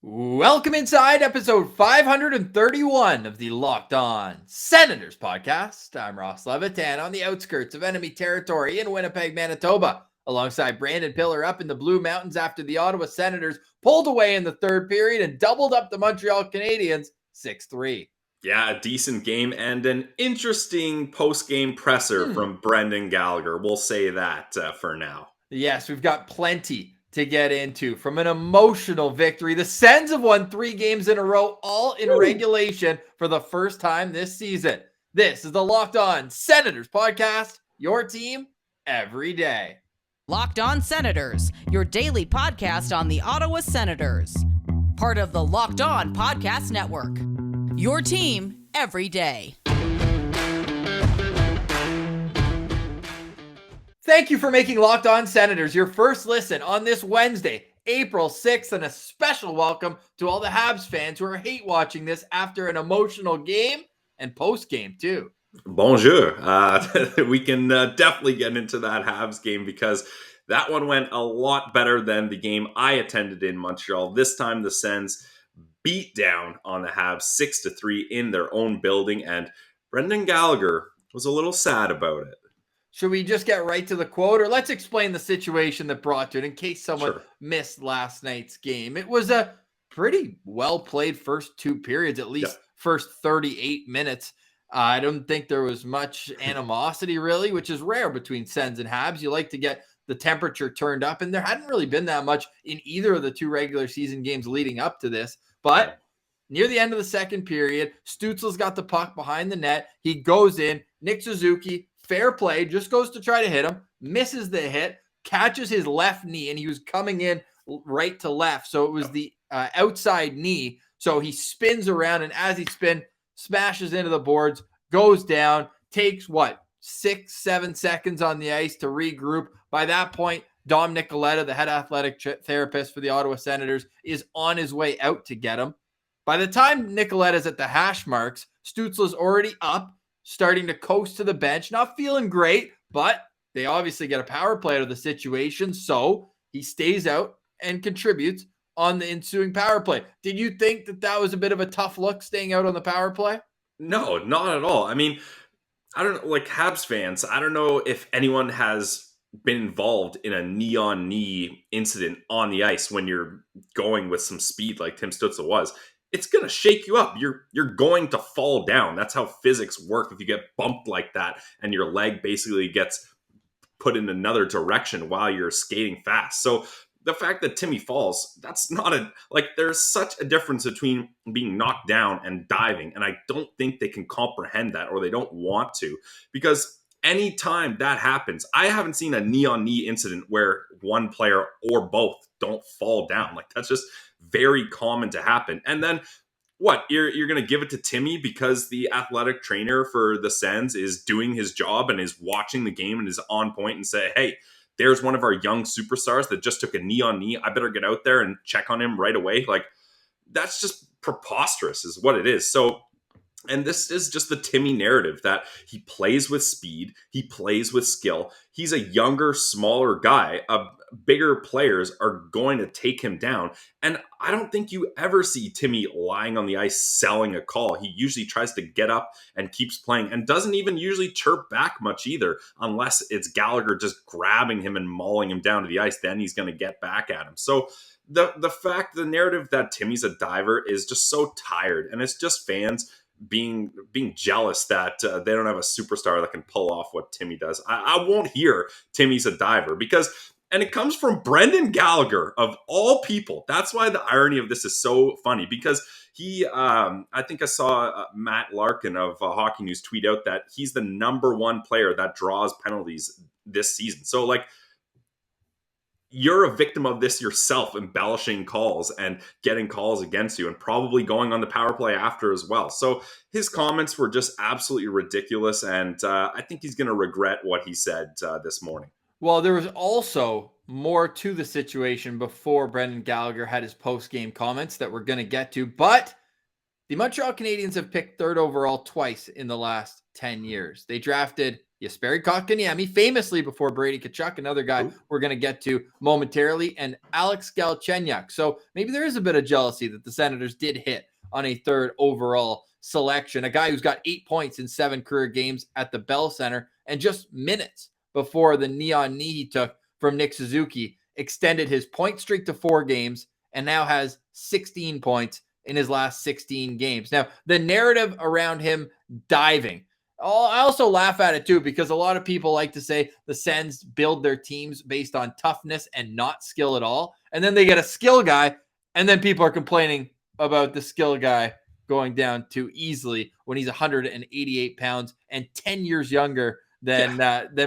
Welcome inside episode 531 of the Locked On Senators podcast. I'm Ross Levitan on the outskirts of enemy territory in Winnipeg, Manitoba, alongside Brandon Piller up in the Blue Mountains after the Ottawa Senators pulled away in the third period and doubled up the Montreal Canadiens 6-3. Yeah, a decent game and an interesting post-game presser from Brendan Gallagher. We'll say that for now. Yes, we've got plenty to get into. From an emotional victory, the Sens have won 3 games in a row, all in regulation for the first time this season. This is the Locked On Senators podcast, your team every day. Locked On Senators, your daily podcast on the Ottawa Senators. Part of the Locked On Podcast Network. Your team every day. Thank you for making Locked On Senators your first listen on this Wednesday, April 6th, and a special welcome to all the Habs fans who are hate watching this after an emotional game and post-game too. Bonjour. We can definitely get into that Habs game because that one went a lot better than the game I attended in Montreal. This time the Sens beat down on the Habs 6-3 in their own building, and Brendan Gallagher was a little sad about it. Should we just get right to the quote, or let's explain the situation that brought to it in case someone missed last night's game? It was a pretty well-played first 2 periods, at least first 38 minutes. I don't think there was much animosity really, which is rare between Sens and Habs. You like to get the temperature turned up, and there hadn't really been that much in either of the 2 regular season games leading up to this. But near the end of the second period, Stützle's got the puck behind the net. He goes in. Nick Suzuki, fair play, just goes to try to hit him, misses the hit, catches his left knee, and he was coming in right to left. So it was the outside knee. So he spins around, and as he spins, smashes into the boards, goes down, takes 6-7 seconds on the ice to regroup. By that point, Dom Nicoletta, the head athletic therapist for the Ottawa Senators, is on his way out to get him. By the time Nicoletta's at the hash marks, Stützle's already up, starting to coast to the bench, not feeling great, but they obviously get a power play out of the situation, so he stays out and contributes on the ensuing power play. Did you think that was a bit of a tough look, staying out on the power play? No, not at all. I mean, I don't know, like Habs fans, I don't know if anyone has been involved in a knee-on-knee incident on the ice when you're going with some speed like Tim Stützle was. It's going to shake you up. You're going to fall down. That's how physics work. If you get bumped like that and your leg basically gets put in another direction while you're skating fast. So the fact that Timmy falls, that's not there's such a difference between being knocked down and diving. And I don't think they can comprehend that, or they don't want to, because anytime that happens, I haven't seen a knee-on-knee incident where one player or both don't fall down. Like, that's just very common to happen. And then you're going to give it to Timmy because the athletic trainer for the Sens is doing his job and is watching the game and is on point and say, hey, there's one of our young superstars that just took a knee on knee. I better get out there and check on him right away. Like, that's just preposterous is what it is. So, and this is just the Timmy narrative that he plays with speed. He plays with skill. He's a younger, smaller guy. Bigger players are going to take him down. And I don't think you ever see Timmy lying on the ice selling a call. He usually tries to get up and keeps playing and doesn't even usually chirp back much either, unless it's Gallagher just grabbing him and mauling him down to the ice. Then he's going to get back at him. So the narrative that Timmy's a diver is just so tired. And it's just fans being jealous that they don't have a superstar that can pull off what Timmy does. I won't hear Timmy's a diver and it comes from Brendan Gallagher of all people. That's why the irony of this is so funny, because he, I think I saw Matt Larkin of Hockey News tweet out that he's the number 1 player that draws penalties this season. So you're a victim of this yourself, embellishing calls and getting calls against you and probably going on the power play after as well. So his comments were just absolutely ridiculous. And I think he's going to regret what he said this morning. Well, there was also more to the situation before Brendan Gallagher had his post-game comments that we're going to get to. But the Montreal Canadiens have picked 3rd overall twice in the last 10 years. They drafted Jesperi Kotkaniemi, famously before Brady Tkachuk, another guy we're going to get to momentarily, and Alex Galchenyuk. So maybe there is a bit of jealousy that the Senators did hit on a third overall selection, a guy who's got 8 points in 7 career games at the Bell Center, and just minutes before the knee-on knee he took from Nick Suzuki extended his point streak to 4 games and now has 16 points in his last 16 games. Now, the narrative around him diving, I also laugh at it too, because a lot of people like to say the Sens build their teams based on toughness and not skill at all. And then they get a skill guy, and then people are complaining about the skill guy going down too easily when he's 188 pounds and 10 years younger than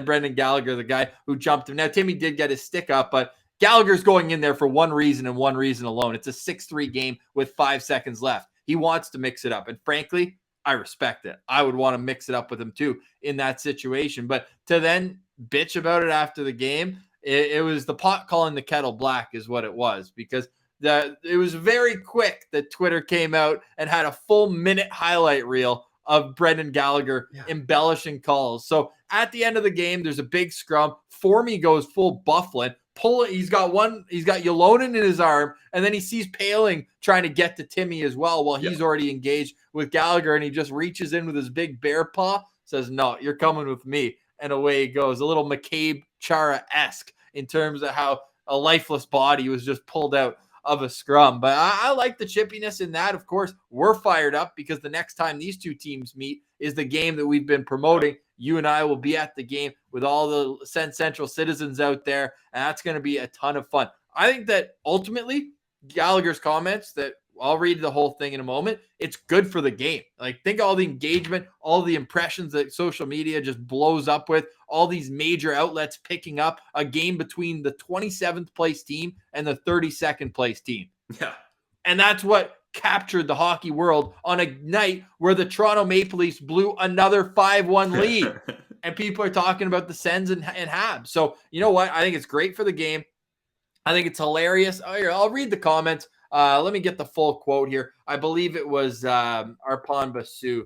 Brendan Gallagher, the guy who jumped him. Now, Timmy did get his stick up, but Gallagher's going in there for one reason and one reason alone. It's a 6-3 game with 5 seconds left. He wants to mix it up. And frankly, I respect it. I would want to mix it up with him too in that situation. But to then bitch about it after the game, it was the pot calling the kettle black is what it was, because it was very quick that Twitter came out and had a full minute highlight reel of Brendan Gallagher embellishing calls. So at the end of the game, there's a big scrum. Formey goes full Bufflin. He's got Yolonen in his arm, and then he sees Paling trying to get to Timmy as well while he's already engaged with Gallagher, and he just reaches in with his big bear paw, says, "No, you're coming with me," and away he goes. A little McCabe Chara-esque in terms of how a lifeless body was just pulled out of a scrum. But I like the chippiness in that. Of course, we're fired up because the next time these two teams meet is the game that we've been promoting. You and I will be at the game with all the SensCentral citizens out there, and that's going to be a ton of fun. I think that ultimately Gallagher's comments, that I'll read the whole thing in a moment, it's good for the game. Like, think all the engagement, all the impressions that social media just blows up with, all these major outlets picking up a game between the 27th place team and the 32nd place team. Yeah. And that's what captured the hockey world on a night where the Toronto Maple Leafs blew another 5-1 lead. And people are talking about the Sens and Habs. So, you know what? I think it's great for the game. I think it's hilarious. I'll read the comments. Let me get the full quote here. I believe it was Arpan Basu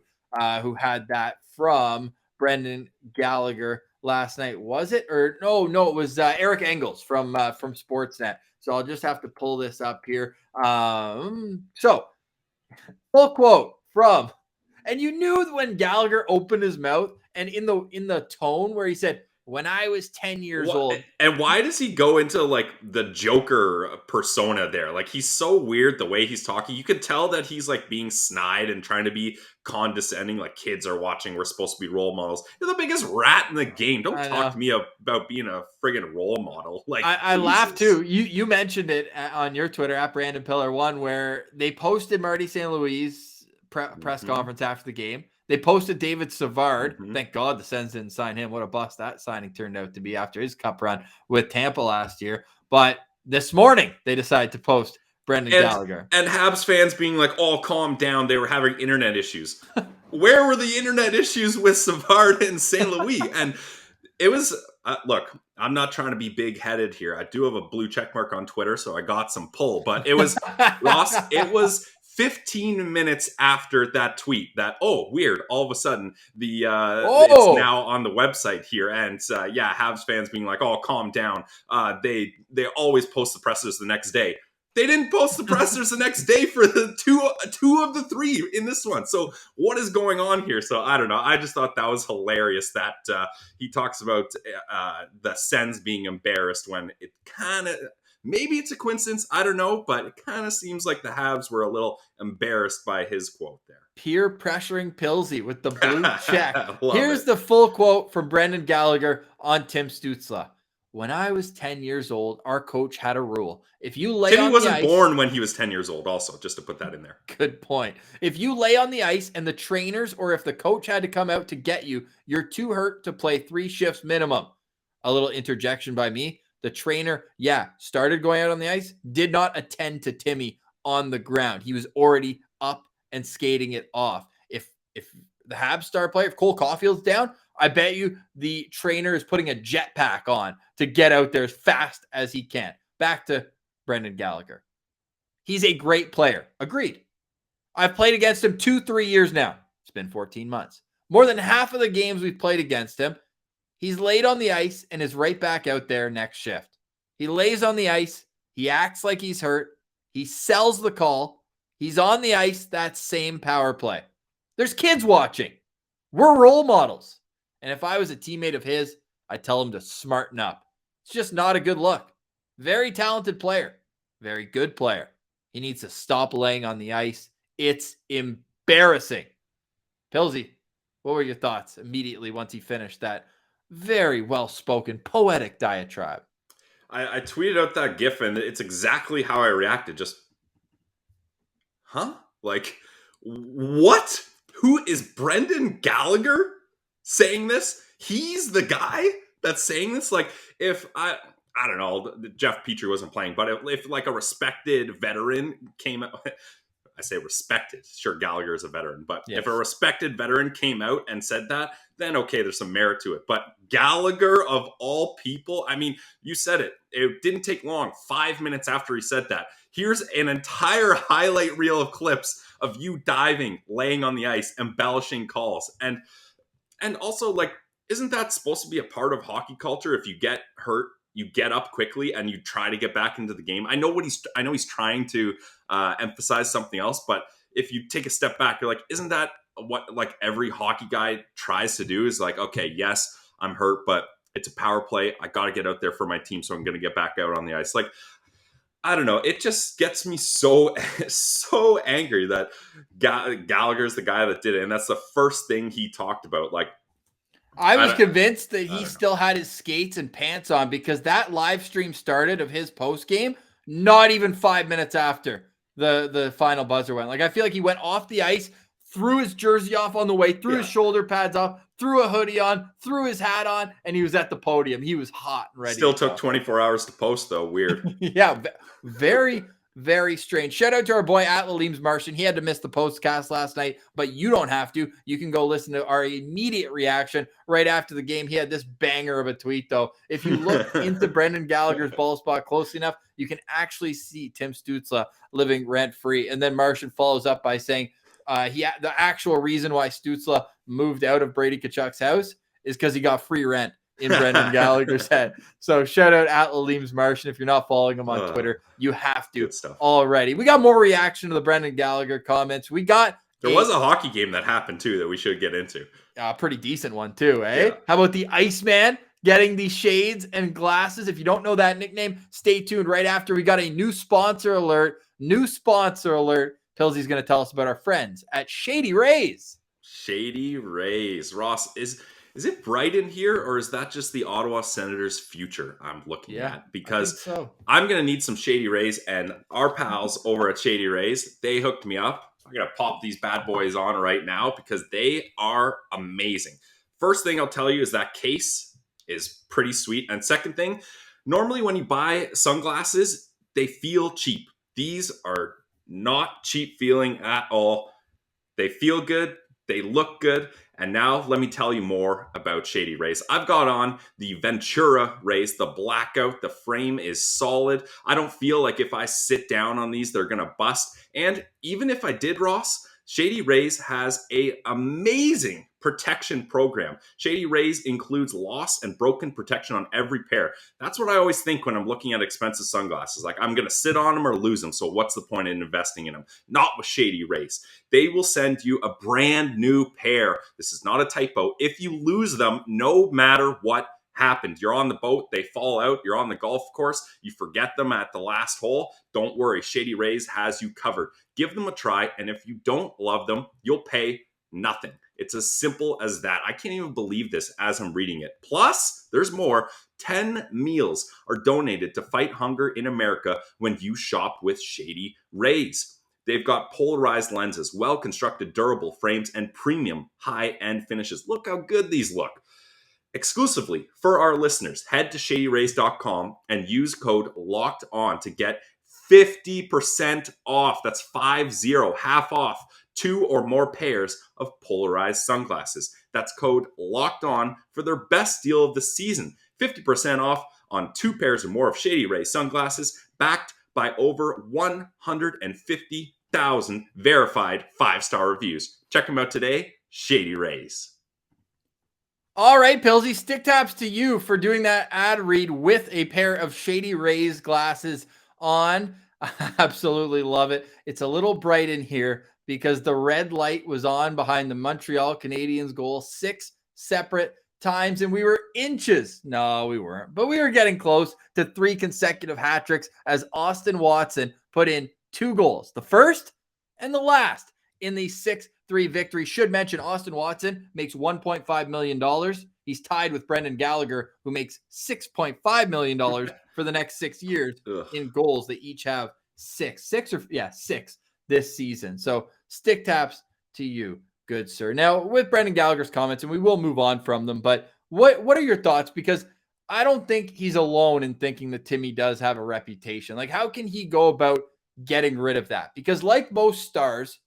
who had that from Brendan Gallagher last night. Was it? Or no, it was Eric Engels from Sportsnet. So I'll just have to pull this up here. So full quote from, and you knew when Gallagher opened his mouth and in the tone where he said, "When I was 10 years old." And why does he go into like the Joker persona there? Like, he's so weird the way he's talking. You could tell that he's like being snide and trying to be condescending. Like, kids are watching. We're supposed to be role models. You're the biggest rat in the game. Don't talk to me about being a friggin' role model. Like, I laughed too. You mentioned it on your Twitter at Brandon Piller 1, where they posted Marty St. Louis press conference after the game. They posted David Savard. Thank God the Sens didn't sign him. What a bust that signing turned out to be after his cup run with Tampa last year. But this morning, they decided to post Brendan Gallagher. And Habs fans being like, "Oh, calm down. They were having internet issues." Where were the internet issues with Savard and St. Louis? And it was, look, I'm not trying to be big-headed here. I do have a blue check mark on Twitter, so I got some pull. But it was, Ross, it was 15 minutes after that tweet that, oh, weird, all of a sudden it's now on the website here. And Habs fans being like, "Oh, calm down. They always post the pressers the next day." They didn't post the pressers the next day for the two of the three in this one. So what is going on here? So I don't know. I just thought that was hilarious that he talks about the Sens being embarrassed when it kind of, maybe it's a coincidence, I don't know, but it kind of seems like the Habs were a little embarrassed by his quote there. Peer pressuring Pilsy with the blue check. Here's the full quote from Brendan Gallagher on Tim Stützle. "When I was 10 years old, our coach had a rule. If you lay Timmy on wasn't the ice," born when he was 10 years old also, just to put that in there. Good point. "If you lay on the ice and the trainers or if the coach had to come out to get you, you're too hurt to play 3 shifts minimum." A little interjection by me. The trainer, started going out on the ice, did not attend to Timmy on the ground. He was already up and skating it off. If the Habs star player, if Cole Caulfield's down, I bet you the trainer is putting a jetpack on to get out there as fast as he can. Back to Brendan Gallagher. He's a great player. Agreed. I've played against him 2-3 years now. It's been 14 months. More than half of the games we've played against him, He's laid on the ice and is right back out there next shift. He lays on the ice. He acts like he's hurt. He sells the call. He's on the ice that same power play. There's kids watching. We're role models. And if I was a teammate of his, I'd tell him to smarten up. It's just not a good look. Very talented player. Very good player. He needs to stop laying on the ice. It's embarrassing. Pilsy, what were your thoughts immediately once he finished that very well-spoken, poetic diatribe? I tweeted out that GIF, and it's exactly how I reacted. Just, huh? Like, what? Who is Brendan Gallagher saying this? He's the guy that's saying this? Like, if I don't know, Jeff Petrie wasn't playing, but if like a respected veteran came out, I say respected, sure, Gallagher is a veteran, but yes, if a respected veteran came out and said that, then okay, there's some merit to it. But Gallagher, of all people, I mean, you said it. It didn't take long. 5 minutes after he said that, here's an entire highlight reel of clips of you diving, laying on the ice, embellishing calls. And also, like, isn't that supposed to be a part of hockey culture? If you get hurt, you get up quickly and you try to get back into the game. I know he's trying to emphasize something else, but if you take a step back, you're like, isn't that what like every hockey guy tries to do? Is like, okay, yes, I'm hurt, but it's a power play. I got to get out there for my team, so I'm going to get back out on the ice. Like, I don't know. It just gets me so angry that Gallagher's the guy that did it, and that's the first thing he talked about. Like, I was convinced that he still had his skates and pants on because that live stream started of his post game not even 5 minutes after the final buzzer went. Like, I feel like he went off the ice, threw his jersey off on the way, threw his shoulder pads off, threw a hoodie on, threw his hat on, and he was at the podium. He was hot and ready. Still took 24 hours to post, though. Weird. Yeah, very, very strange. Shout out to our boy at Lalim's Martian. He had to miss the postcast last night, but you don't have to. You can go listen to our immediate reaction right after the game. He had this banger of a tweet, though. If you look into Brendan Gallagher's ball spot closely enough, you can actually see Tim Stützle living rent-free. And then Martian follows up by saying the actual reason why Stützle moved out of Brady Tkachuk's house is because he got free rent in Brendan Gallagher's head. So shout out at Lalim's Martian. If you're not following him on Twitter, you have to already. We got more reaction to the Brendan Gallagher comments. There was a hockey game that happened too that we should get into. A pretty decent one too, eh? Yeah. How about the Iceman getting the shades and glasses? If you don't know that nickname, stay tuned right after. We got a new sponsor alert. Pilsy's going to tell us about our friends at ShadyRays. ShadyRays. Ross, is it bright in here, or is that just the Ottawa Senators' future I'm looking at? Because I'm going to need some ShadyRays, and our pals over at ShadyRays, they hooked me up. I'm going to pop these bad boys on right now because they are amazing. First thing I'll tell you is that case is pretty sweet. And second thing, normally when you buy sunglasses, they feel cheap. These are not cheap feeling at all. They feel good. They look good. And now let me tell you more about ShadyRays. I've got on the Ventura Rays, the blackout. The frame is solid. I don't feel like if I sit down on these, they're going to bust. And even if I did, Ross, ShadyRays has an amazing protection program. ShadyRays includes loss and broken protection on every pair. That's what I always think when I'm looking at expensive sunglasses. Like, I'm going to sit on them or lose them, so what's the point in investing in them? Not with ShadyRays. They will send you a brand new pair. This is not a typo. If you lose them, no matter what happened, you're on the boat, they fall out, you're on the golf course, you forget them at the last hole, don't worry, ShadyRays has you covered. Give them a try, and if you don't love them, you'll pay nothing. It's as simple as that. I can't even believe this as I'm reading it. Plus, there's more. 10 meals are donated to fight hunger in America when you shop with ShadyRays. They've got polarized lenses, well-constructed durable frames, and premium high-end finishes. Look how good these look. Exclusively for our listeners, head to ShadyRays.com and use code LOCKEDON to get 50% off. That's 50, half off 2 or more pairs of polarized sunglasses. That's code LOCKEDON for their best deal of the season. 50% off on 2 pairs or more of ShadyRays sunglasses, backed by over 150,000 verified 5-star reviews. Check them out today, ShadyRays. All right, Pilsy, stick taps to you for doing that ad read with a pair of ShadyRays glasses on. I absolutely love it. It's a little bright in here because the red light was on behind the Montreal Canadiens goal 6 separate times, and we were inches. No, we weren't, but we were getting close to 3 consecutive hat tricks as Austin Watson put in 2 goals, the first and the last in the 6-3 victory. Should mention Austin Watson makes $1.5 million. He's tied with Brendan Gallagher, who makes $6.5 million for the next 6 years in goals. They each have six this season. So stick taps to you, good sir. Now, with Brendan Gallagher's comments, and we will move on from them, but what are your thoughts? Because I don't think he's alone in thinking that Timmy does have a reputation. Like, how can he go about getting rid of that? Because like most stars,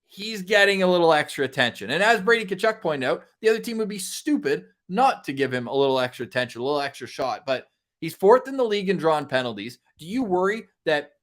he's getting a little extra attention. And as Brady Tkachuk pointed out, the other team would be stupid not to give him a little extra attention, a little extra shot. But he's 4th in the league in drawn penalties. Do you worry that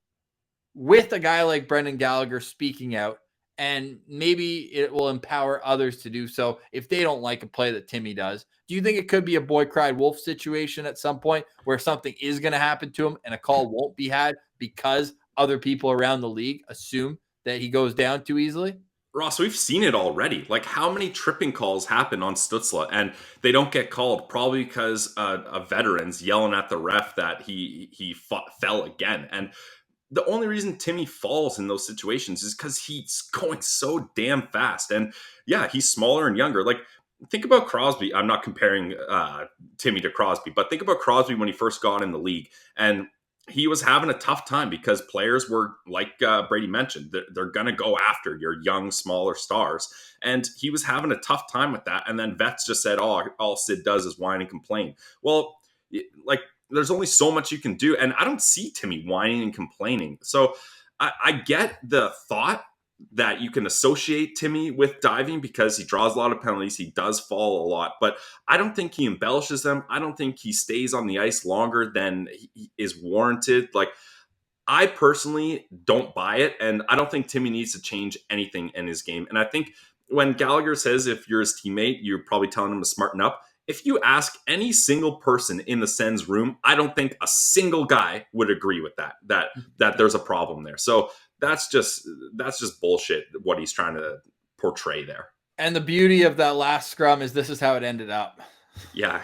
with a guy like Brendan Gallagher speaking out, and maybe it will empower others to do so if they don't like a play that Timmy does, do you think it could be a boy cried wolf situation at some point where something is going to happen to him and a call won't be had because other people around the league assume that he goes down too easily? Ross, we've seen it already. Like, how many tripping calls happen on Stützle and they don't get called? Probably because a veteran's yelling at the ref that he fell again. And the only reason Timmy falls in those situations is because he's going so damn fast. And yeah, he's smaller and younger. Like, think about Crosby. I'm not comparing Timmy to Crosby, but think about Crosby when he first got in the league. And he was having a tough time because players were, like Brady mentioned, they're going to go after your young, smaller stars. And he was having a tough time with that. And then vets just said, oh, all Sid does is whine and complain. Well, like, there's only so much you can do. And I don't see Timmy whining and complaining. So I get the thought that you can associate Timmy with diving because he draws a lot of penalties. He does fall a lot, but I don't think he embellishes them. I don't think he stays on the ice longer than he is warranted. Like, I personally don't buy it, and I don't think Timmy needs to change anything in his game. And I think when Gallagher says if you're his teammate, you're probably telling him to smarten up. If you ask any single person in the Sens room, I don't think a single guy would agree with that there's a problem there. So that's just bullshit, what he's trying to portray there. And the beauty of that last scrum is this is how it ended up. Yeah.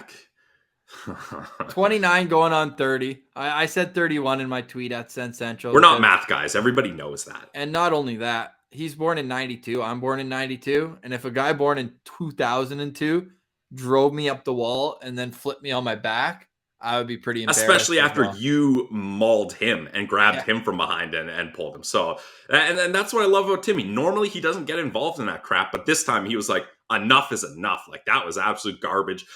29 going on 30. I said 31 in my tweet at SensCentral. We're not math guys. Everybody knows that. And not only that, he's born in 92. I'm born in 92. And if a guy born in 2002 drove me up the wall and then flipped me on my back, I would be pretty embarrassed. Especially after you mauled him and grabbed him from behind and pulled him. So, and that's what I love about Timmy. Normally he doesn't get involved in that crap, but this time he was like, enough is enough. Like, that was absolute garbage.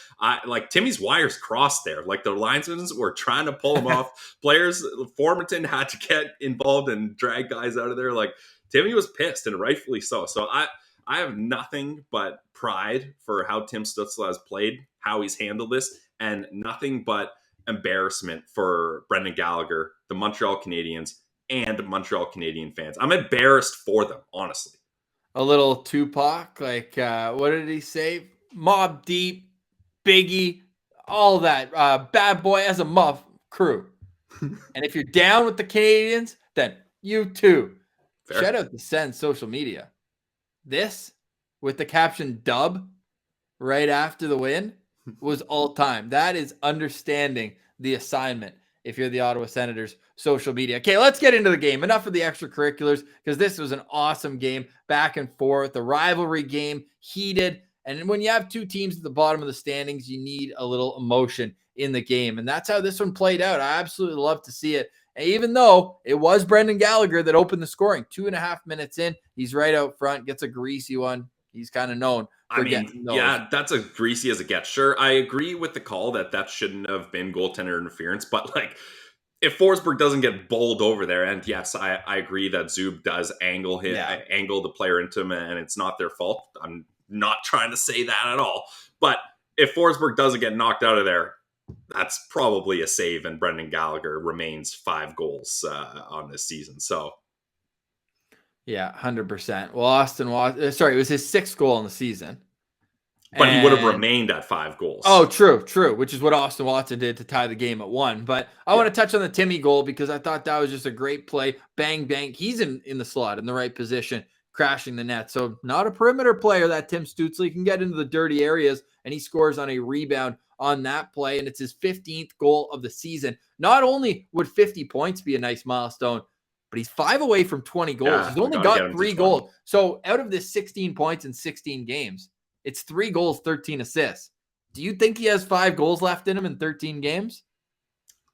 Like, Timmy's wires crossed there. Like, the linesmen were trying to pull him off. Players, Formanton had to get involved and drag guys out of there. Like, Timmy was pissed, and rightfully so. So I have nothing but pride for how Tim Stützle has played, how he's handled this, and nothing but embarrassment for Brendan Gallagher, the Montreal Canadiens, and Montreal Canadian fans. I'm embarrassed for them, honestly. A little Tupac, like, what did he say? Mobb Deep, Biggie, all that. Bad Boy as a muff crew. And if you're down with the Canadians, then you too. Fair. Shout out to Sens social media. This, with the caption dub right after the win, was all time. That is understanding the assignment if you're the Ottawa Senators social media. Okay, let's get into the game. Enough of the extracurriculars, because this was an awesome game, back and forth. The rivalry game, heated. And when you have two teams at the bottom of the standings, you need a little emotion in the game. And that's how this one played out. I absolutely love to see it. And even though it was Brendan Gallagher that opened the scoring, 2.5 minutes in, he's right out front, gets a greasy one. He's kind of known. Yeah, that's as greasy as it gets. Sure, I agree with the call that shouldn't have been goaltender interference, but like, if Forsberg doesn't get bowled over there, and yes, I agree that Zub does angle the player into him, and it's not their fault. I'm not trying to say that at all. But if Forsberg doesn't get knocked out of there, that's probably a save, and Brendan Gallagher remains 5 goals on this season. So. Yeah, 100%. Well, it was his 6th goal in the season. But he would have remained at 5 goals. Oh, true. Which is what Austin Watson did to tie the game at 1. But I want to touch on the Timmy goal because I thought that was just a great play. Bang, bang. He's in the slot in the right position, crashing the net. So not a perimeter player, that Tim Stützle. He can get into the dirty areas, and he scores on a rebound on that play. And it's his 15th goal of the season. Not only would 50 points be a nice milestone, but he's 5 away from 20 goals. Yeah, he's only got 3 goals. So out of this 16 points in 16 games, it's 3 goals, 13 assists. Do you think he has 5 goals left in him in 13 games?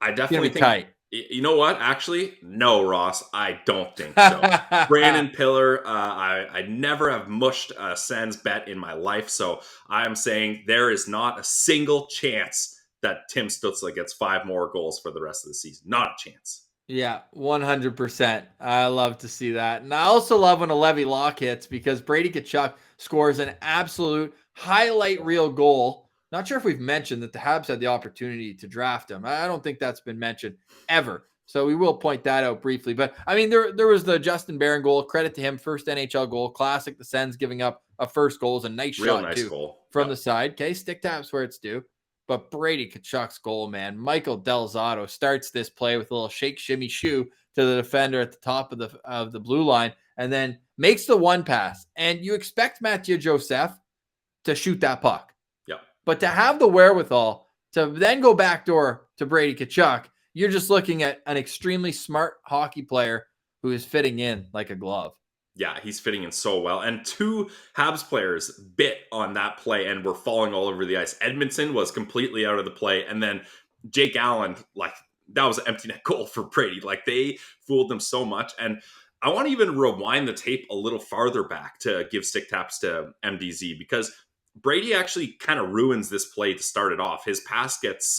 I definitely think. Tight. You know what? Actually, no, Ross. I don't think so. Brandon Piller, I never have mushed a Sens bet in my life, so I am saying there is not a single chance that Tim Stützle gets 5 more goals for the rest of the season. Not a chance. Yeah, 100%. I love to see that. And I also love when a Levy lock hits because Brady Tkachuk scores an absolute highlight reel goal. Not sure if we've mentioned that the Habs had the opportunity to draft him. I don't think that's been mentioned ever. So we will point that out briefly. But, I mean, there was the Justin Barron goal. Credit to him. First NHL goal. Classic. The Sens giving up a first goal is a nice shot, too, goal from the side. Okay, stick taps where it's due. But Brady Tkachuk's goal, man. Michael Del Zotto starts this play with a little shake, shimmy, shoe to the defender at the top of the blue line and then makes the one pass. And you expect Mathieu Joseph to shoot that puck. Yeah. But to have the wherewithal to then go backdoor to Brady Tkachuk, you're just looking at an extremely smart hockey player who is fitting in like a glove. Yeah, he's fitting in so well. And 2 Habs players bit on that play and were falling all over the ice. Edmondson was completely out of the play. And then Jake Allen, that was an empty net goal for Brady. They fooled them so much. And I want to even rewind the tape a little farther back to give stick taps to MDZ because Brady actually kind of ruins this play to start it off. His pass gets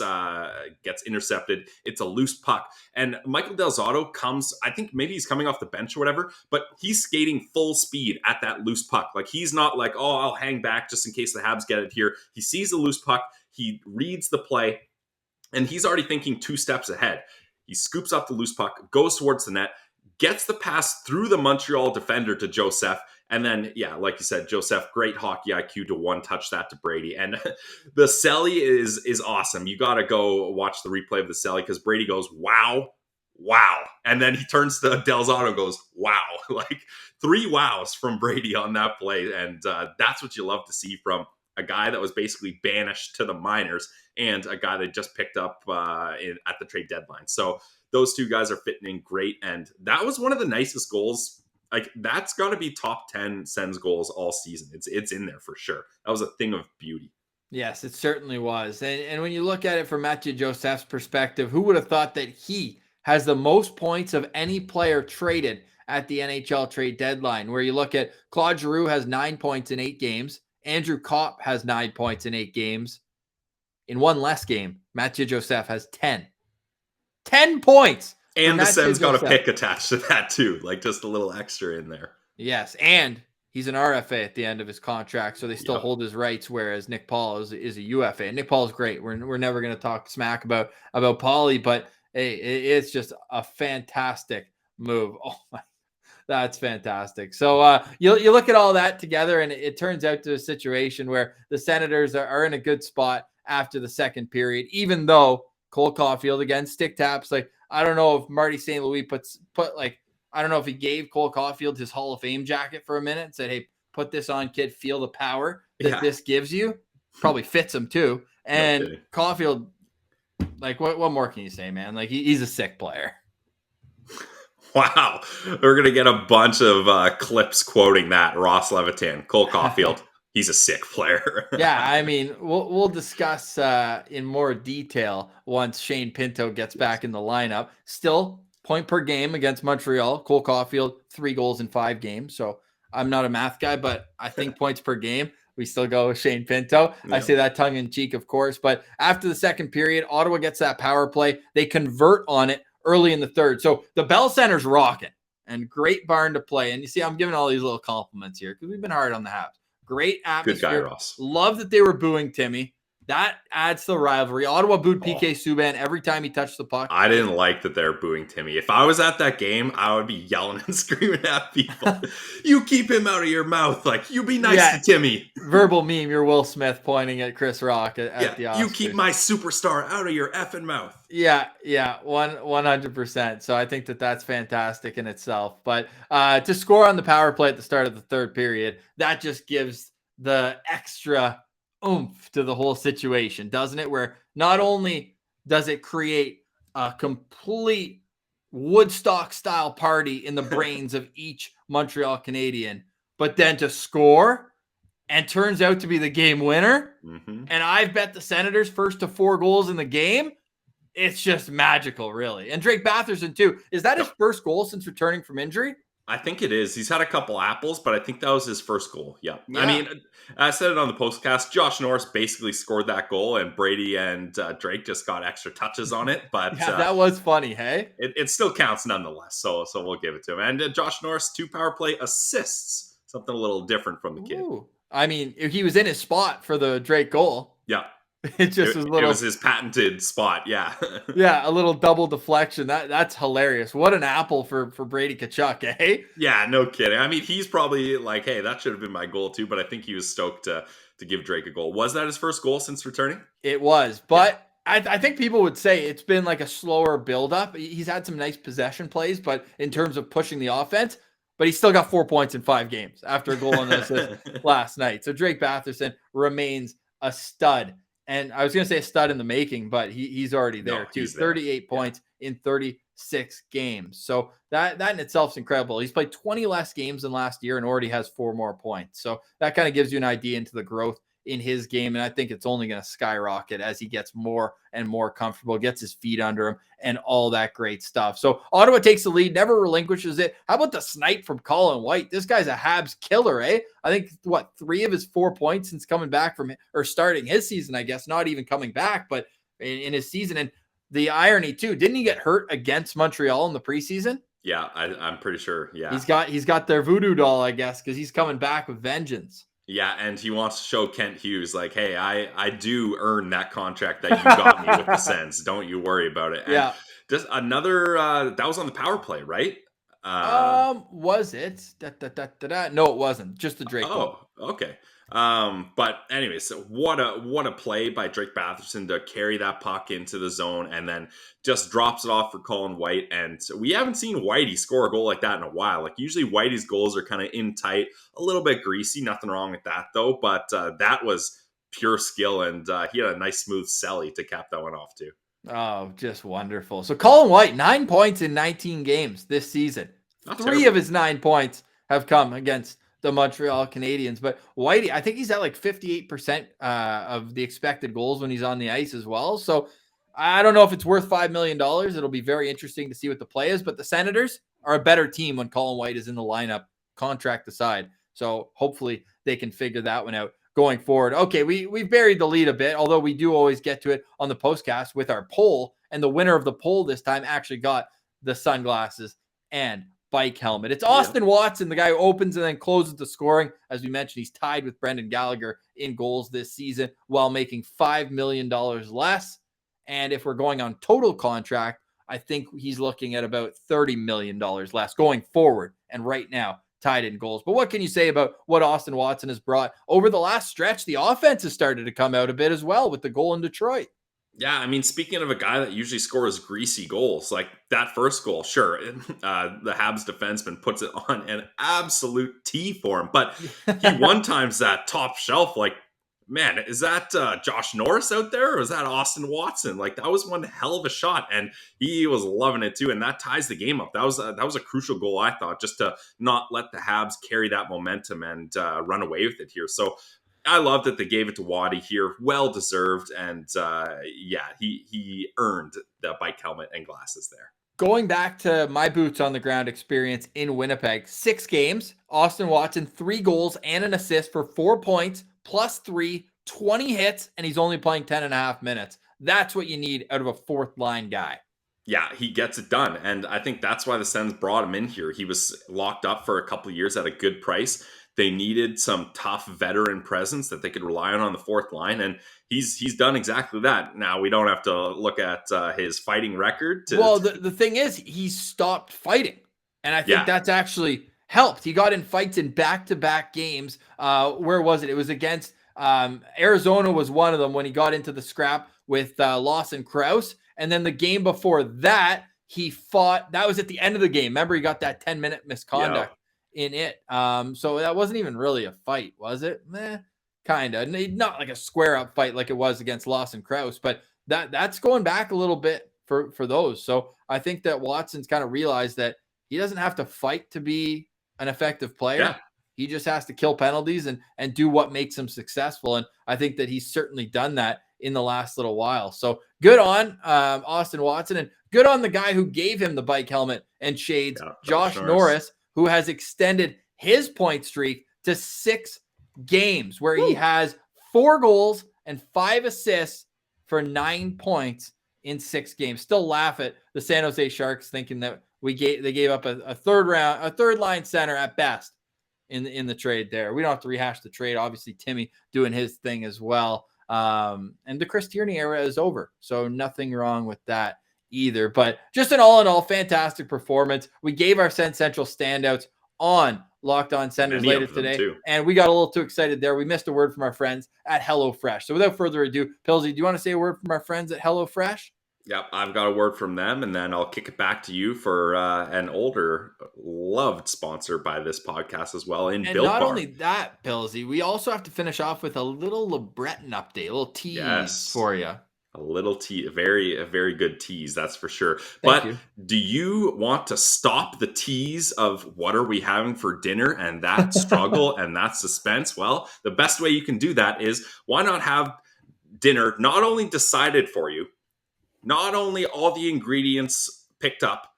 intercepted. It's a loose puck. And Michael Del Zotto comes, I think maybe he's coming off the bench or whatever, but he's skating full speed at that loose puck. He's not I'll hang back just in case the Habs get it here. He sees the loose puck. He reads the play, and he's already thinking 2 steps ahead. He scoops up the loose puck, goes towards the net, gets the pass through the Montreal defender to Joseph. And then, yeah, like you said, Joseph, great hockey IQ to one-touch that to Brady. And the celly is awesome. You got to go watch the replay of the celly because Brady goes, wow. And then he turns to Del Zotto and goes, wow. 3 wows from Brady on that play. And that's what you love to see from a guy that was basically banished to the minors and a guy that just picked up at the trade deadline. So those 2 guys are fitting in great. And that was one of the nicest goals. That's got to be top 10 Sens goals all season. It's in there for sure. That was a thing of beauty. Yes, it certainly was. And when you look at it from Mathieu Joseph's perspective, who would have thought that he has the most points of any player traded at the NHL trade deadline? Where you look at Claude Giroux has 9 points in 8 games. Andrew Kopp has 9 points in 8 games. In one less game, Mathieu Joseph has 10. 10 points! And the Sens got a pick attached to that too, just a little extra in there. Yes, and he's an RFA at the end of his contract, so they still hold his rights, whereas Nick Paul is a UFA. And Nick Paul is great. We're never going to talk smack about Paulie, but hey, it's just a fantastic move. Oh my, that's fantastic. So you look at all that together, and it turns out to a situation where the Senators are in a good spot after the second period, even though Cole Caulfield, again, stick taps, I don't know if Marty St. Louis I don't know if he gave Cole Caulfield his Hall of Fame jacket for a minute and said, hey, put this on, kid, feel the power that this gives you. Probably fits him too. And Caulfield, what more can you say, man? He's a sick player. Wow. We're going to get a bunch of clips quoting that. Ross Levitan, Cole Caulfield. He's a sick player. Yeah, I mean, we'll discuss in more detail once Shane Pinto gets back in the lineup. Still, point per game against Montreal. Cole Caulfield, 3 goals in 5 games. So I'm not a math guy, but I think points per game, we still go with Shane Pinto. Yeah. I say that tongue in cheek, of course. But after the second period, Ottawa gets that power play. They convert on it early in the third. So the Bell Center's rocking and great barn to play. And you see, I'm giving all these little compliments here because we've been hard on the Habs. Great atmosphere. Good guy, Ross. Love that they were booing Timmy. That adds to the rivalry. Ottawa booed PK Subban every time he touched the puck. I didn't like that they're booing Timmy. If I was at that game, I would be yelling and screaming at people. You keep him out of your mouth. Like, you be nice to Timmy. Verbal meme, you're Will Smith pointing at Chris Rock at the Oscars. You keep my superstar out of your effing mouth. Yeah, 100%. So I think that's fantastic in itself. But to score on the power play at the start of the third period, that just gives the extra oomph to the whole situation, doesn't it? Where not only does it create a complete Woodstock style party in the brains of each Montreal Canadien, but then to score and turns out to be the game winner. Mm-hmm. And I've bet the Senators first to 4 goals in the game. It's just magical, really. And Drake Batherson too. Is that his first goal since returning from injury? I think it is. He's had a couple apples, but I think that was his first goal. Yeah. I mean, I said it on the postcast. Josh Norris basically scored that goal, and Brady and Drake just got extra touches on it. But that was funny, hey? It still counts nonetheless, so we'll give it to him. And Josh Norris, 2 power play assists. Something a little different from the kid. I mean, he was in his spot for the Drake goal. Yeah. It just was a little. It was his patented spot, yeah. Yeah, a little double deflection. That's hilarious. What an apple for Brady Tkachuk, eh? Yeah, no kidding. I mean, he's probably like, hey, that should have been my goal too. But I think he was stoked to give Drake a goal. Was that his first goal since returning? It was, but I think people would say it's been like a slower buildup. He's had some nice possession plays, but in terms of pushing the offense. But he's still got 4 points in 5 games after a goal and an assist last night. So Drake Batherson remains a stud. And I was going to say a stud in the making, but he's already there too. 38 points in 36 games. So that in itself is incredible. He's played 20 less games than last year and already has 4 more points. So that kind of gives you an idea into the growth in his game. And I think it's only going to skyrocket as he gets more and more comfortable, gets his feet under him and all that great stuff. So Ottawa takes the lead, never relinquishes it. How about the snipe from Colin White? This guy's a Habs killer, eh? I think 3 of his 4 points since coming back from or starting his season, I guess, not even coming back, but in his season. And the irony too, didn't he get hurt against Montreal in the preseason? Yeah, I'm pretty sure. Yeah. He's got their voodoo doll, I guess, because he's coming back with vengeance. Yeah, and he wants to show Kent Hughes, like, hey, I do earn that contract that you got me with the Sens. Don't you worry about it. And just another, that was on the power play, right? Was it? No, it wasn't. Just the Drake goal. Okay. But anyways, so what a play by Drake Batherson to carry that puck into the zone and then just drops it off for Colin White. And we haven't seen Whitey score a goal like that in a while. Like usually Whitey's goals are kind of in tight, a little bit greasy, nothing wrong with that though. But that was pure skill, and he had a nice smooth celly to cap that one off too. Oh, just wonderful. So Colin White, 9 points in 19 games this season. Not 3 terrible. of his 9 points have come against the Montreal Canadiens. But Whitey, I think he's at like 58% of the expected goals when he's on the ice as well. So I don't know if it's worth $5 million. It'll be very interesting to see what the play is. But the Senators are a better team when Colin White is in the lineup, contract aside. So hopefully they can figure that one out going forward. Okay, we've buried the lead a bit, although we do always get to it on the postcast with our poll. And the winner of the poll this time actually got the sunglasses and bike helmet. It's Austin Watson, the guy who opens and then closes the scoring. As we mentioned, he's tied with Brendan Gallagher in goals this season while making $5 million less. And if we're going on total contract, I think he's looking at about $30 million less going forward. And right now, tied in goals. But what can you say about what Austin Watson has brought over the last stretch? The offense has started to come out a bit as well with the goal in Detroit. Yeah, I mean, speaking of a guy that usually scores greasy goals, like that first goal, sure, the Habs defenseman puts it on an absolute tee for him. But he one times that top shelf, like, man, is that Josh Norris out there or is that Austin Watson? Like, that was one hell of a shot, and he was loving it too, and that ties the game up. That was a crucial goal, I thought, just to not let the Habs carry that momentum and run away with it here. So I love that they gave it to Waddy here. Well deserved. And he earned the bike helmet and glasses there. Going back to my boots on the ground experience in Winnipeg, 6 games, Austin Watson, 3 goals and an assist for 4 points, +3, 20 hits, and he's only playing 10.5 minutes. That's what you need out of a fourth line guy. Yeah, he gets it done. And I think that's why the Sens brought him in here. He was locked up for a couple of years at a good price. They needed some tough veteran presence that they could rely on the fourth line. And he's done exactly that. Now, we don't have to look at his fighting record. The thing is, he stopped fighting. And I think that's actually helped. He got in fights in back-to-back games. Where was it? It was against Arizona was one of them when he got into the scrap with Lawson Krause. And then the game before that, he fought. That was at the end of the game. Remember, he got that 10-minute misconduct in it. So that wasn't even really a fight, was it? Kind of. Not like a square-up fight like it was against Lawson Krause, but that's going back a little bit for those. So I think that Watson's kind of realized that he doesn't have to fight to be an effective player. Yeah. He just has to kill penalties and do what makes him successful. And I think that he's certainly done that in the last little while. So good on Austin Watson, and good on the guy who gave him the bike helmet and shades, Josh Norris, who has extended his point streak to 6 games, where he has 4 goals and 5 assists for 9 points in 6 games. Still laugh at the San Jose Sharks thinking that they gave up a third line center at best in the trade there. We don't have to rehash the trade. Obviously, Timmy doing his thing as well. And the Chris Tierney era is over, so nothing wrong with that either. But just an all-in-all fantastic performance. We gave our SensCentral standouts on Locked On Senators later today, and we got a little too excited there. We missed a word from our friends at HelloFresh. So without further ado, Pillsy, do you want to say a word from our friends at HelloFresh? Yep, I've got a word from them, and then I'll kick it back to you for an older, loved sponsor by this podcast as well, in Built Bar. Not only that, Pillsy, we also have to finish off with a little LeBreton update, a little tease for you. A little tease, a very good tease, that's for sure. Thank you. Do you want to stop the tease of what are we having for dinner and that struggle and that suspense? Well, the best way you can do that is, why not have dinner not only decided for you, not only all the ingredients picked up,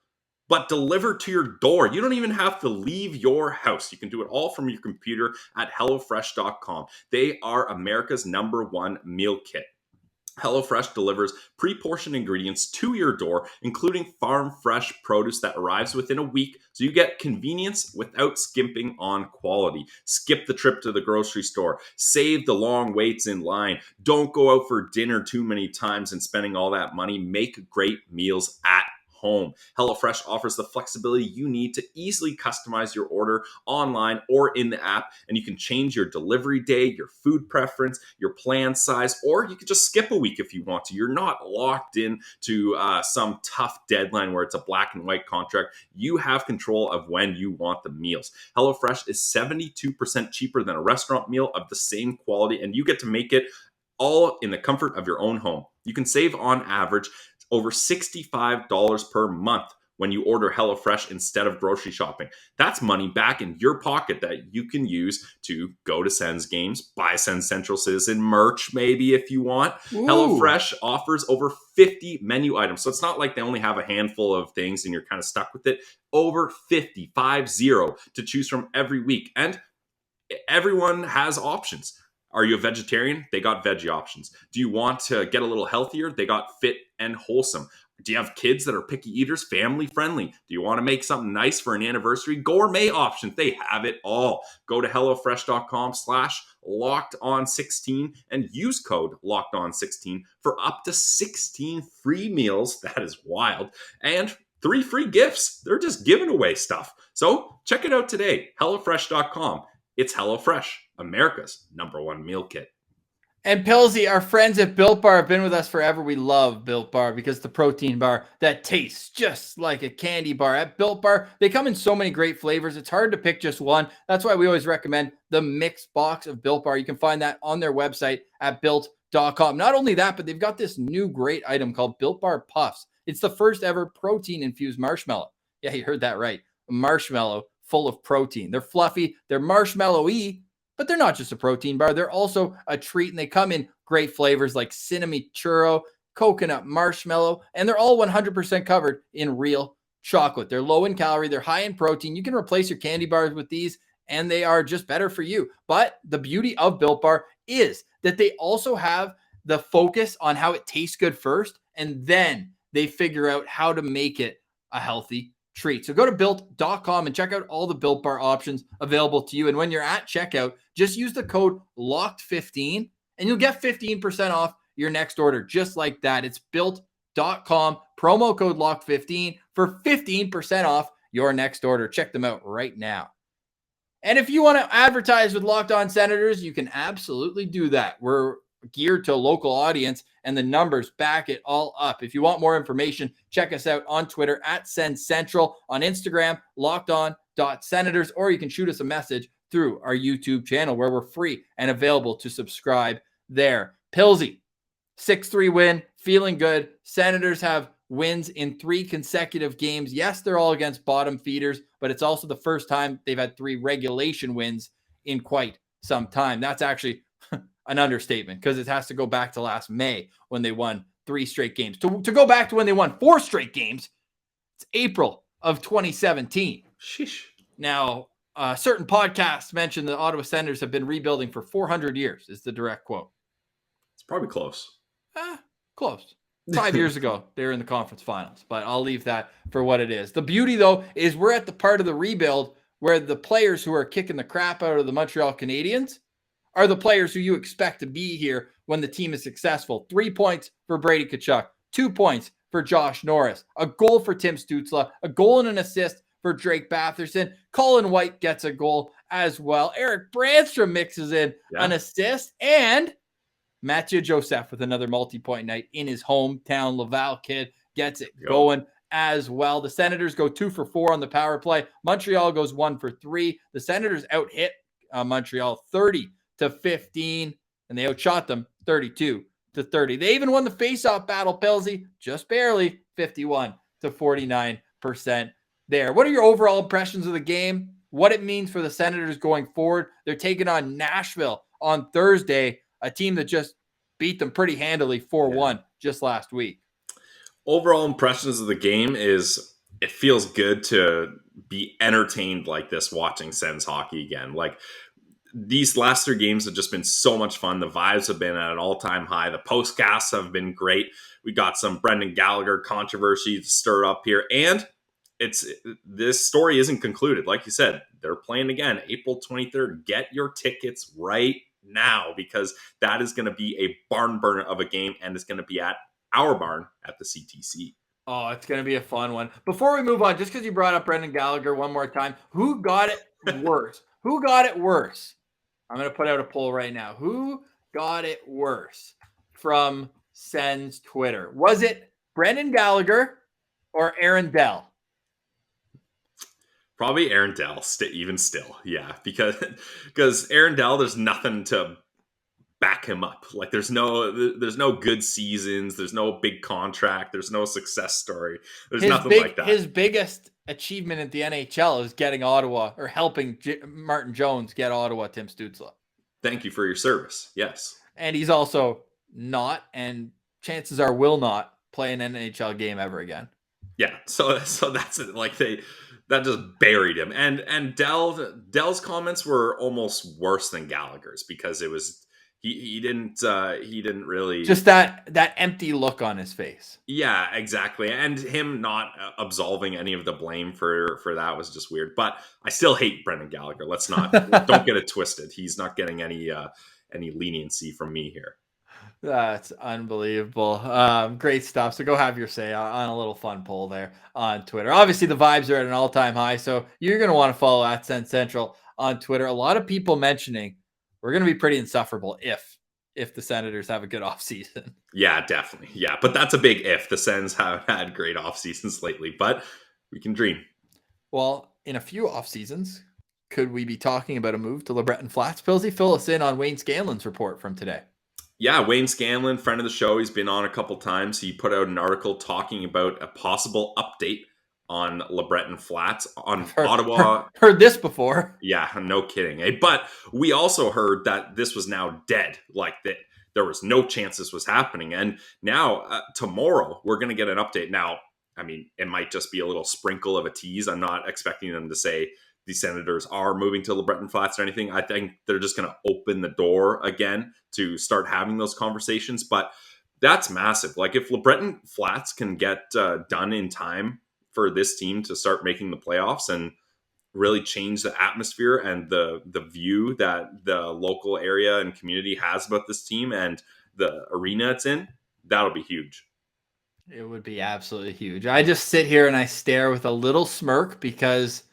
but delivered to your door. You don't even have to leave your house. You can do it all from your computer at HelloFresh.com. They are America's #1 meal kit. HelloFresh delivers pre-portioned ingredients to your door, including farm-fresh produce that arrives within a week, so you get convenience without skimping on quality. Skip the trip to the grocery store. Save the long waits in line. Don't go out for dinner too many times and spending all that money. Make great meals at home. HelloFresh offers the flexibility you need to easily customize your order online or in the app, and you can change your delivery day, your food preference, your plan size, or you could just skip a week if you want to. You're not locked in to some tough deadline where it's a black and white contract. You have control of when you want the meals. HelloFresh is 72% cheaper than a restaurant meal of the same quality, and you get to make it all in the comfort of your own home. You can save on average over $65 per month when you order HelloFresh instead of grocery shopping. That's money back in your pocket that you can use to go to Sens games, buy SensCentral Citizen merch maybe if you want. Ooh. HelloFresh offers over 50 menu items. So it's not like they only have a handful of things and you're kind of stuck with it. Over 50 to choose from every week. And everyone has options. Are you a vegetarian? They got veggie options. Do you want to get a little healthier? They got fit and wholesome. Do you have kids that are picky eaters? Family friendly. Do you want to make something nice for an anniversary? Gourmet options. They have it all. Go to HelloFresh.com/LockedOn16 and use code LockedOn16 for up to 16 free meals. That is wild. And 3 free gifts. They're just giving away stuff. So check it out today. HelloFresh.com. It's HelloFresh, America's #1 meal kit. And Pillsy, our friends at Built Bar have been with us forever. We love Built Bar because the protein bar that tastes just like a candy bar. At Built Bar, they come in so many great flavors. It's hard to pick just one. That's why we always recommend the mixed box of Built Bar. You can find that on their website at built.com. Not only that, but they've got this new great item called Built Bar Puffs. It's the first ever protein-infused marshmallow. Yeah, you heard that right. A marshmallow full of protein. They're fluffy, they're marshmallowy, but they're not just a protein bar. They're also a treat, and they come in great flavors like cinnamon churro, coconut marshmallow, and they're all 100% covered in real chocolate. They're low in calorie, they're high in protein. You can replace your candy bars with these, and they are just better for you. But the beauty of Built Bar is that they also have the focus on how it tastes good first, and then they figure out how to make it a healthy treat. So go to built.com and check out all the Built Bar options available to you. And when you're at checkout, just use the code LOCKED15 and you'll get 15% off your next order, just like that. It's built.com, promo code LOCKED15 for 15% off your next order. Check them out right now. And if you want to advertise with Locked On Senators, you can absolutely do that. We're geared to a local audience, and the numbers back it all up. If you want more information, check us out on Twitter at SensCentral, on Instagram, lockedon.senators, or you can shoot us a message through our YouTube channel where we're free and available to subscribe there. Pilsy, 6-3 win, feeling good. Senators have wins in 3 consecutive games. Yes, they're all against bottom feeders, but it's also the first time they've had 3 regulation wins in quite some time. That's actually an understatement because it has to go back to last May when they won 3 straight games. To go back to when they won 4 straight games, it's April of 2017. Sheesh. Now, certain podcasts mentioned the Ottawa Senators have been rebuilding for 400 years, is the direct quote. It's probably close. Close. 5 years ago, they were in the conference finals, but I'll leave that for what it is. The beauty, though, is we're at the part of the rebuild where the players who are kicking the crap out of the Montreal Canadiens are the players who you expect to be here when the team is successful. 3 points for Brady Tkachuk, 2 points for Josh Norris, a goal for Tim Stützle, a goal and an assist for Drake Batherson. Colin White gets a goal as well. Eric Brandstrom mixes in an assist, and Mathieu Joseph with another multi-point night in his hometown. Laval kid gets it going as well. The Senators go 2 for 4 on the power play. Montreal goes 1 for 3. The Senators out-hit Montreal 30-15, and they outshot them 32-30. They even won the face-off battle, Pilsy, just barely, 51-49% there. What are your overall impressions of the game? What it means for the Senators going forward? They're taking on Nashville on Thursday, a team that just beat them pretty handily 4-1 just last week. Overall impressions of the game is it feels good to be entertained like this watching Sens hockey again. Like, these last 3 games have just been so much fun. The vibes have been at an all-time high. The postcasts have been great. We got some Brendan Gallagher controversy to stir up here. And this story isn't concluded. Like you said, they're playing again April 23rd. Get your tickets right now because that is going to be a barn burner of a game, and it's going to be at our barn at the CTC. Oh, it's going to be a fun one. Before we move on, just because you brought up Brendan Gallagher one more time, who got it worse? Who got it worse? I'm going to put out a poll right now. Who got it worse from Sens Twitter? Was it Brendan Gallagher or Aaron Dell? Probably Aaron Dell, even still. Yeah, because Aaron Dell, there's nothing to back him up. Like, there's no good seasons. There's no big contract. There's no success story. There's nothing like that. His biggest achievement at the NHL is getting Ottawa, or helping Martin Jones get Ottawa Tim Stützle. Thank you for your service. Yes. And he's also not, and chances are will not, play an NHL game ever again. Yeah. So that's it. Like, that just buried him. And Dell's comments were almost worse than Gallagher's because it was he didn't really, just that empty look on his face. Yeah, exactly. And him not absolving any of the blame for that was just weird. But I still hate Brendan Gallagher. Don't get it twisted. He's not getting any leniency from me here. That's unbelievable. Great stuff. So go have your say on a little fun poll there on Twitter. Obviously, the vibes are at an all-time high, so you're going to want to follow at SensCentral on Twitter. A lot of people mentioning we're going to be pretty insufferable if the Senators have a good offseason. Yeah, definitely. Yeah, but that's a big if. The Sens have had great off seasons lately, but we can dream. Well, in a few off seasons, could we be talking about a move to LeBreton Flats? Pilsy, fill us in on Wayne Scanlon's report from today. Yeah, Wayne Scanlon, friend of the show. He's been on a couple times. He put out an article talking about a possible update on LeBreton Flats on Ottawa. Heard this before. Yeah, no kidding. But we also heard that this was now dead. Like, that there was no chance this was happening. And now, tomorrow, we're going to get an update. Now, I mean, it might just be a little sprinkle of a tease. I'm not expecting them to say the Senators are moving to LeBreton Flats or anything. I think they're just going to open the door again to start having those conversations. But That's massive. Like if LeBreton Flats can get done in time for this team to start making the playoffs and really change the atmosphere and the view that the local area and community has about this team and the arena it's in, that'll be huge. It would be absolutely huge. I just sit here and I stare with a little smirk because,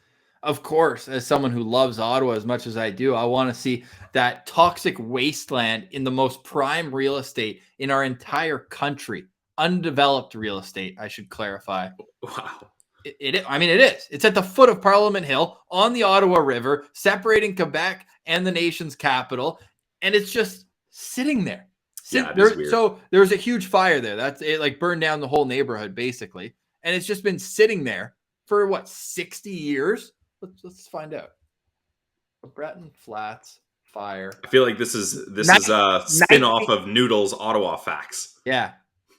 of course, as someone who loves Ottawa as much as I do, I want to see that toxic wasteland in the most prime real estate in our entire country. Undeveloped real estate, I should clarify. Wow. I mean, it is. It's at the foot of Parliament Hill on the Ottawa River, separating Quebec and the nation's capital. And it's just sitting there. Yeah, it is weird. So there was a huge fire there. That's it, like burned down the whole neighborhood, basically. And it's just been sitting there for what, 60 years? Let's find out. LeBreton Flats fire. I feel like this is a spin-off of Noodle's Ottawa Facts. Yeah.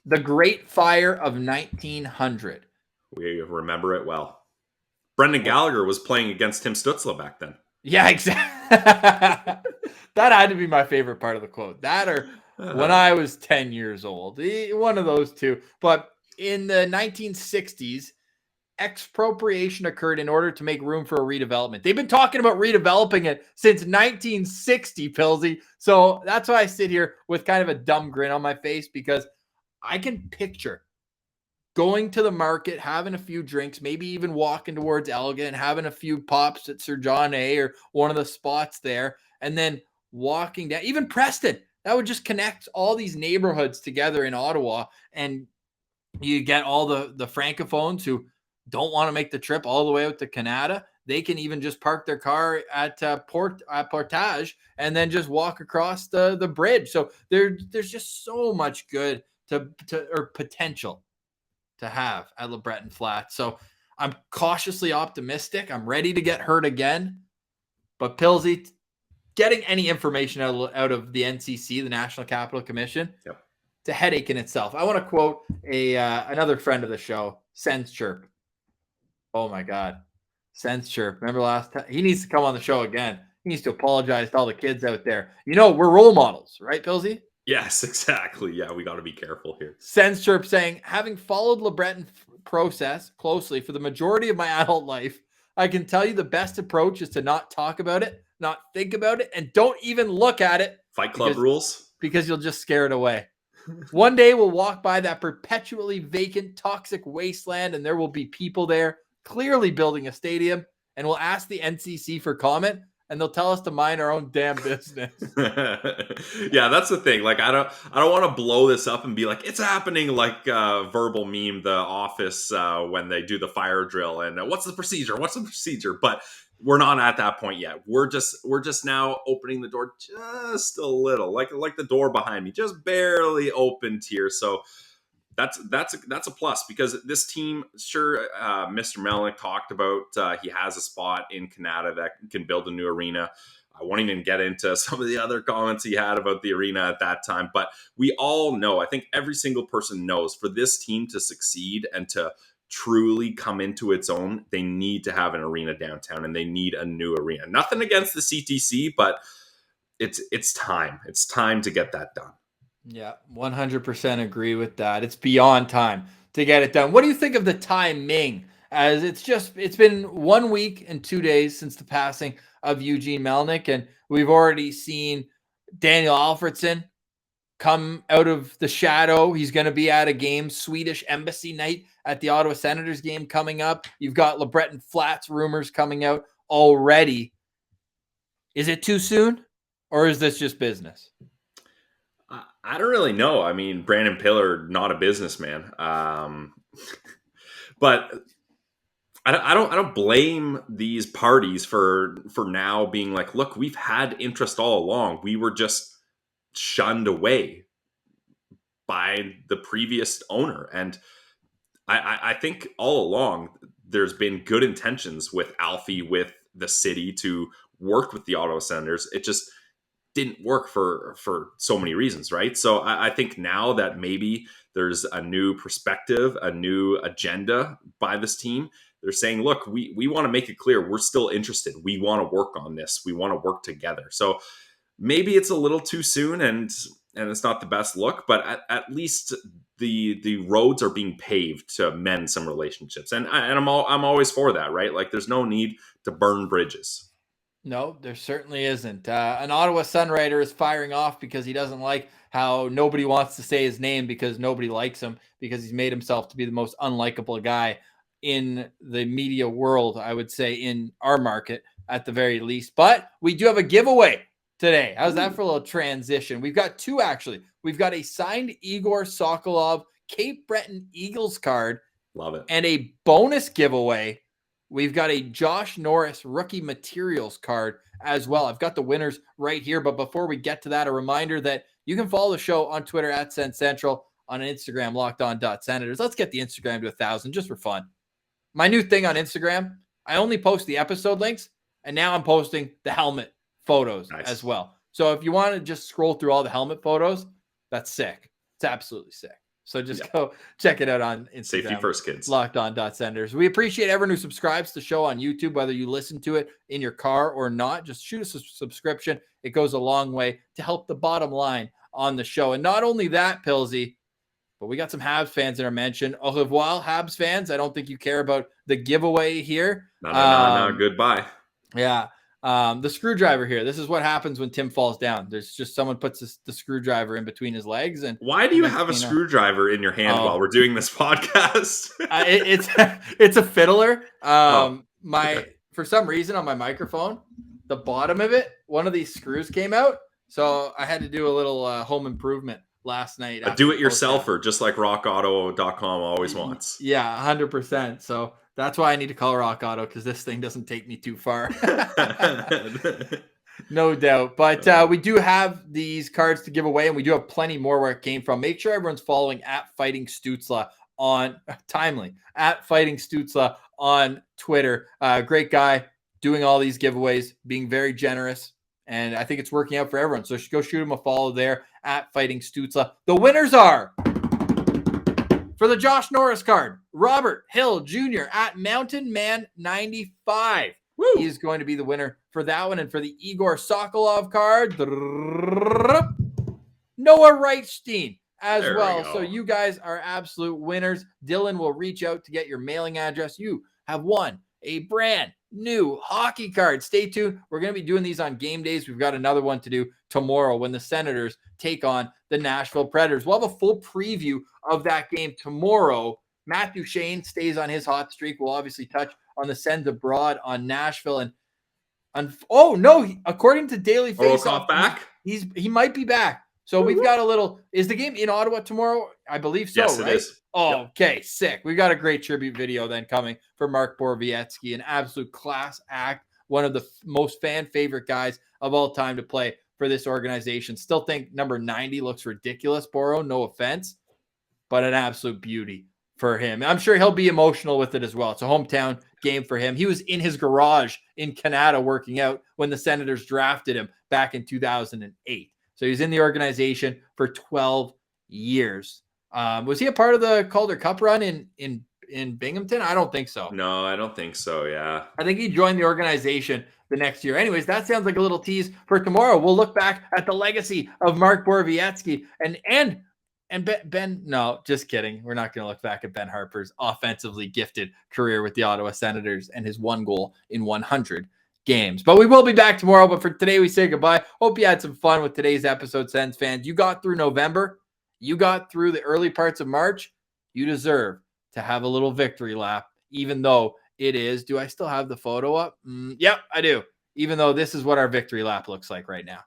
The Great Fire of 1900. We remember it well. Brendan Gallagher was playing against Tim Stützle back then. Yeah, exactly. That had to be my favorite part of the quote. That or when I was 10 years old. One of those two. But in the 1960s, expropriation occurred in order to make room for a redevelopment. They've been talking about redeveloping it since 1960, Pilsy. So that's why I sit here with kind of a dumb grin on my face, because I can picture going to the market, having a few drinks, maybe even walking towards Elgin and having a few pops at Sir John A or one of the spots there, and then walking down, even Preston. That would just connect all these neighborhoods together in Ottawa, and you get all the francophones who don't want to make the trip all the way out to Canada. They can even just park their car at Portage and then just walk across the bridge. So there's just so much good or potential to have at LeBreton Flats. So I'm cautiously optimistic. I'm ready to get hurt again. But Pilsy, getting any information out of the NCC, the National Capital Commission, yep, it's a headache in itself. I want to quote another friend of the show, Sens Chirp. Oh my God. Sens Chirp. Remember last time? He needs to come on the show again. He needs to apologize to all the kids out there. You know, we're role models, right, Pilsy? Yes, exactly. Yeah, we got to be careful here. Sens Chirp saying, having followed LeBreton process closely for the majority of my adult life, I can tell you the best approach is to not talk about it, not think about it, and don't even look at it. Fight Club rules. Because you'll just scare it away. One day we'll walk by that perpetually vacant, toxic wasteland, and there will be people there clearly building a stadium, and we'll ask the NCC for comment, and they'll tell us to mind our own damn business. Yeah, that's the thing. Like, I don't want to blow this up and be like, it's happening like verbal meme, The Office, when they do the fire drill and what's the procedure? But we're not at that point yet. We're just now opening the door just a little, like the door behind me, just barely opened here. So that's a plus, because this team, sure, Mr. Melnick talked about he has a spot in Canada that can build a new arena. I won't even get into some of the other comments he had about the arena at that time, but we all know, I think every single person knows, for this team to succeed and to truly come into its own, they need to have an arena downtown, and they need a new arena. Nothing against the CTC, but it's time. It's time to get that done. Yeah, 100% agree with that. It's beyond time to get it done. What do you think of the timing? As it's been 1 week and 2 days since the passing of Eugene Melnick, and we've already seen Daniel Alfredsson come out of the shadow. He's going to be at a game, Swedish Embassy night at the Ottawa Senators game coming up. You've got LeBreton Flats rumors coming out already. Is it too soon, or is this just business? I don't really know. I mean, Brandon Piller, not a businessman, but I don't blame these parties for now being like, look, we've had interest all along. We were just shunned away by the previous owner, and I think all along there's been good intentions with Alfie, with the city, to work with the Ottawa Senators. It just didn't work for so many reasons, right? So I think now that maybe there's a new perspective, a new agenda by this team, they're saying, look, we want to make it clear we're still interested. We want to work on this. We want to work together. So maybe it's a little too soon, and and it's not the best look, but at least the roads are being paved to mend some relationships, and I'm always for that, right? Like, there's no need to burn bridges. No, there certainly isn't. An Ottawa Sun writer is firing off because he doesn't like how nobody wants to say his name because nobody likes him, because he's made himself to be the most unlikable guy in the media world, I would say, in our market at the very least. But we do have a giveaway today. How's that for a little transition? We've got two, actually. We've got a signed Igor Sokolov Cape Breton Eagles card. Love it. And a bonus giveaway. We've got a Josh Norris rookie materials card as well. I've got the winners right here. But before we get to that, a reminder that you can follow the show on Twitter at SensCentral, on Instagram, LockedOn.Senators. Let's get the Instagram to 1,000 just for fun. My new thing on Instagram, I only post the episode links, and now I'm posting the helmet photos as well. So if you want to just scroll through all the helmet photos, that's sick. It's absolutely sick. So just go check it out on Instagram. Safety first, kids. LockedOn.Senators. We appreciate everyone who subscribes to the show on YouTube, whether you listen to it in your car or not. Just shoot us a subscription. It goes a long way to help the bottom line on the show. And not only that, Pillsy, but we got some Habs fans that are mentioned. Au revoir, Habs fans. I don't think you care about the giveaway here. No, goodbye. Yeah. The screwdriver here. This is what happens when Tim falls down. There's just someone puts the screwdriver in between his legs. And why do you have a screwdriver in your hand while we're doing this podcast? It's a fiddler. For some reason on my microphone, the bottom of it, one of these screws came out. So I had to do a little home improvement last night. A do-it-yourselfer, just like rockauto.com always wants. Yeah, 100%. So that's why I need to call Rock Auto, because this thing doesn't take me too far. No doubt. But we do have these cards to give away, and we do have plenty more where it came from. Make sure everyone's following at Fighting Stützle on at Fighting Stützle on Twitter. Great guy doing all these giveaways, being very generous. And I think it's working out for everyone. So go shoot him a follow there at Fighting Stützle. The winners are, for the Josh Norris card, Robert Hill Jr. at Mountain Man 95. Woo! He is going to be the winner for that one. And for the Igor Sokolov card, Noah Reichstein as well. So you guys are absolute winners. Dylan will reach out to get your mailing address. You have won a brand new hockey card. Stay tuned. We're going to be doing these on game days. We've got another one to do tomorrow when the Senators take on the Nashville Predators. We'll have a full preview of that game tomorrow. Matthew Shane stays on his hot streak. We'll obviously touch on the Sens abroad on Nashville. According to Daily Faceoff, back? He might be back. So we've got a little. Is the game in Ottawa tomorrow? I believe so. Yes, right? It is. Oh, okay, sick. We've got a great tribute video then coming for Mark Borowiecki, an absolute class act, one of the most fan favorite guys of all time to play for this organization. Still think number 90 looks ridiculous, Boro, no offense, but an absolute beauty for him. I'm sure he'll be emotional with it as well. It's a hometown game for him. He was in his garage in Canada working out when the Senators drafted him back in 2008. So he's in the organization for 12 years. Was he a part of the Calder Cup run in Binghamton? I don't think so. No, I don't think so. Yeah. I think he joined the organization the next year. Anyways, that sounds like a little tease for tomorrow. We'll look back at the legacy of Mark Borowiecki and Ben. No, just kidding. We're not going to look back at Ben Harper's offensively gifted career with the Ottawa Senators and his one goal in 100 games. But we will be back tomorrow. But for today, we say goodbye. Hope you had some fun with today's episode, Sens fans. You got through November. You got through the early parts of March. You deserve to have a little victory lap, even though it is. Do I still have the photo up? Yep, I do. Even though this is what our victory lap looks like right now.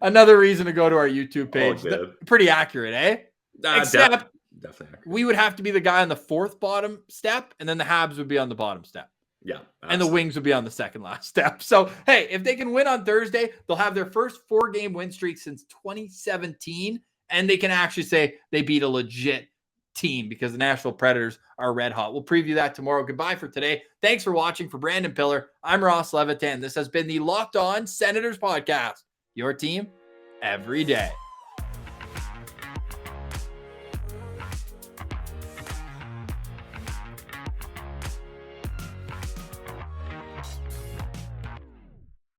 Another reason to go to our YouTube page. Pretty accurate, eh? Except definitely accurate. We would have to be the guy on the fourth bottom step, and then the Habs would be on the bottom step. Yeah. Absolutely. And the Wings would be on the second last step. So, hey, if they can win on Thursday, they'll have their first 4-game win streak since 2017. And they can actually say they beat a legit team because the Nashville Predators are red hot. We'll preview that tomorrow. Goodbye for today. Thanks for watching. For Brandon Piller, I'm Ross Levitan. This has been the Locked On Senators podcast. Your team every day.